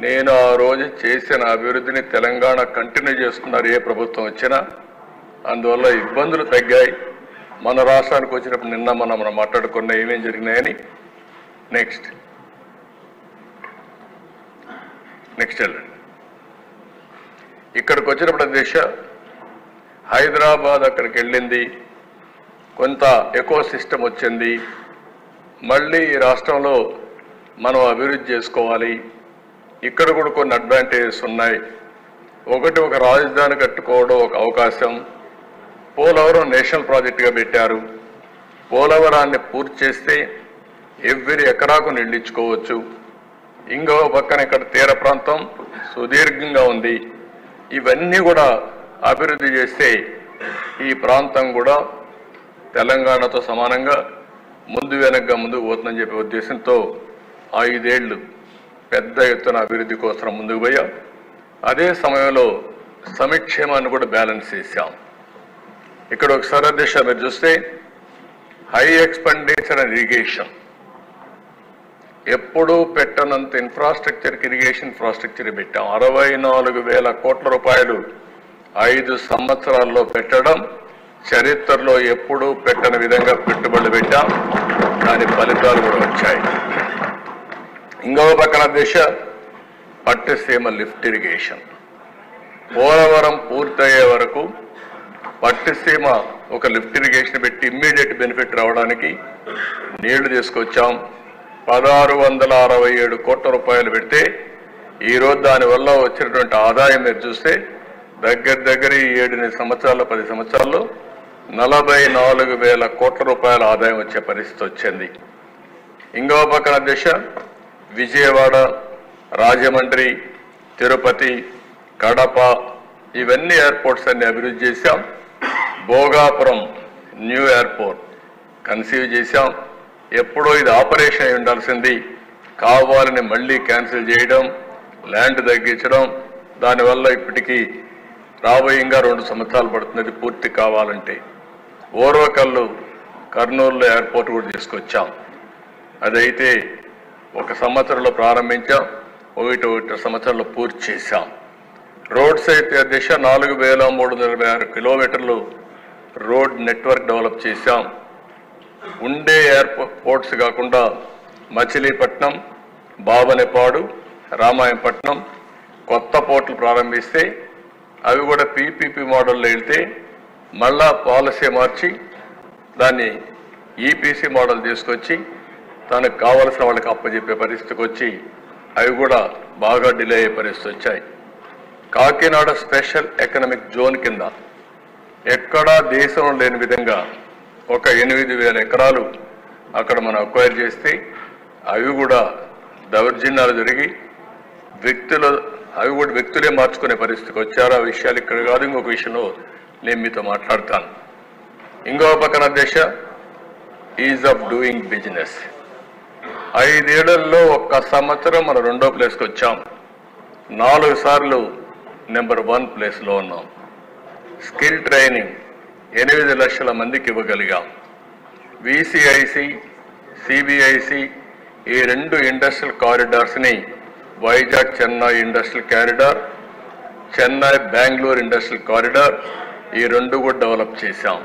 నేను ఆ రోజు చేసిన అభివృద్ధిని తెలంగాణ కంటిన్యూ చేస్తున్నారు ఏ ప్రభుత్వం వచ్చినా. అందువల్ల ఇబ్బందులు తగ్గాయి. మన రాష్ట్రానికి వచ్చినప్పుడు నిన్న మనం మాట్లాడుకున్న ఏమేం జరిగినాయని. నెక్స్ట్ వెళ్ళండి. ఇక్కడికి వచ్చినప్పుడు దిశ హైదరాబాద్ అక్కడికి వెళ్ళింది, కొంత ఎకో సిస్టమ్ వచ్చింది. మళ్ళీ ఈ రాష్ట్రంలో మనం అభివృద్ధి చేసుకోవాలి. ఇక్కడ కూడా కొన్ని అడ్వాంటేజెస్ ఉన్నాయి. ఒకటి, ఒక రాజధాని కట్టుకోవడం ఒక అవకాశం. పోలవరం నేషనల్ ప్రాజెక్టుగా పెట్టారు. పోలవరాన్ని పూర్తి చేస్తే ఎవ్రీ ఎకరాకు నిండించుకోవచ్చు. ఇంకో పక్కన ఇక్కడ తీర ప్రాంతం సుదీర్ఘంగా ఉంది. ఇవన్నీ కూడా అభివృద్ధి చేస్తే ఈ ప్రాంతం కూడా తెలంగాణతో సమానంగా ముందు వెనక్గా ముందుకు పోతుందని చెప్పే ఉద్దేశంతో 5 ఏళ్లు పెద్ద ఎత్తున అభివృద్ధి కోసం ముందుకు పోయాం. అదే సమయంలో సంక్షేమాన్ని కూడా బ్యాలెన్స్ చేశాం. ఇక్కడ ఒకసారి దిశ మీరు చూస్తే హై ఎక్స్పెండిచర్ అండ్ ఇరిగేషన్, ఎప్పుడూ పెట్టనంత ఇన్ఫ్రాస్ట్రక్చర్కి ఇరిగేషన్ ఇన్ఫ్రాస్ట్రక్చర్ పెట్టాం. 64,000 కోట్ల రూపాయలు 5 సంవత్సరాల్లో పెట్టడం చరిత్రలో ఎప్పుడూ పెట్టని విధంగా పెట్టుబడులు పెట్టాం. దాని ఫలితాలు కూడా వచ్చాయి. ఇంకో పక్కన దిశ పట్టిసీమ లిఫ్ట్ ఇరిగేషన్. పోలవరం పూర్తయ్యే వరకు పట్టిసీమ ఒక లిఫ్ట్ ఇరిగేషన్ పెట్టి ఇమ్మీడియట్ బెనిఫిట్ రావడానికి నీళ్లు తీసుకొచ్చాం. 1667 కోట్ల రూపాయలు పెడితే ఈరోజు దానివల్ల వచ్చినటువంటి ఆదాయం మీరు చూస్తే దగ్గర 7 సంవత్సరాలు 10 సంవత్సరాల్లో 44,000 కోట్ల రూపాయల ఆదాయం వచ్చే పరిస్థితి వచ్చింది. ఇంకో పక్కన దిశ విజయవాడ, రాజమండ్రి, తిరుపతి, కడప ఇవన్నీ ఎయిర్పోర్ట్స్ అన్ని అభివృద్ధి చేశాం. భోగాపురం న్యూ ఎయిర్పోర్ట్ కన్సీవ్ చేశాం. ఎప్పుడో ఇది ఆపరేషన్ అయి ఉండాల్సింది, కావాలని మళ్ళీ క్యాన్సిల్ చేయడం, ల్యాండ్ తగ్గించడం. దానివల్ల ఇప్పటికీ రాబోయేగా 2 సంవత్సరాలు పడుతుంది పూర్తి కావాలంటే. ఓర్వకల్లు కర్నూలులో ఎయిర్పోర్ట్ కూడా తీసుకొచ్చాం. అదైతే 1 సంవత్సరంలో ప్రారంభించాం, 1 సంవత్సరంలో పూర్తి చేశాం. రోడ్స్ అయితే దిశ 4,326 కిలోమీటర్లు రోడ్ నెట్వర్క్ డెవలప్ చేశాం. ఉండే ఎయిర్పోర్ట్స్ కాకుండా మచిలీపట్నం, బాబనేపాడు, రామాయంపట్నం కొత్త పోర్టులు ప్రారంభిస్తే అవి కూడా పీపీపీ మోడల్లో వెళ్తే మళ్ళా పాలసీ మార్చి దాన్ని ఈపీసీ మోడల్ తీసుకొచ్చి తనకు కావలసిన వాళ్ళకి అప్పచెప్పే పరిస్థితికి వచ్చి అవి కూడా బాగా డిలే అయ్యే పరిస్థితి వచ్చాయి. కాకినాడ స్పెషల్ ఎకనామిక్ జోన్ కింద ఎక్కడా దేశంలో లేని విధంగా ఒక 8,000 ఎకరాలు అక్కడ మనం అక్వైర్ చేస్తే అవి కూడా దౌర్జన్యాలు జరిగి అవి కూడా వ్యక్తులే మార్చుకునే పరిస్థితికి వచ్చారు. ఆ విషయాలు ఇక్కడ కాదు, ఇంకొక విషయంలో నేను మీతో మాట్లాడతాను. ఇంకో పక్కన దిశ ఈజ్ ఆఫ్ డూయింగ్ బిజినెస్. 5 ఏళ్లలో 1 సంవత్సరం మనం 2వ ప్లేస్కి వచ్చాం. 4 సార్లు నెంబర్ 1 ప్లేస్లో ఉన్నాం. స్కిల్ ట్రైనింగ్ 8 లక్షల మందికి ఇవ్వగలిగాం. విసిఐసి, సిబిఐసి ఈ 2 ఇండస్ట్రియల్ కారిడార్స్ని Vizag Chennai industrial corridor, Chennai Bengaluru industrial corridor ఈ 2 కూడా డెవలప్ చేశాం.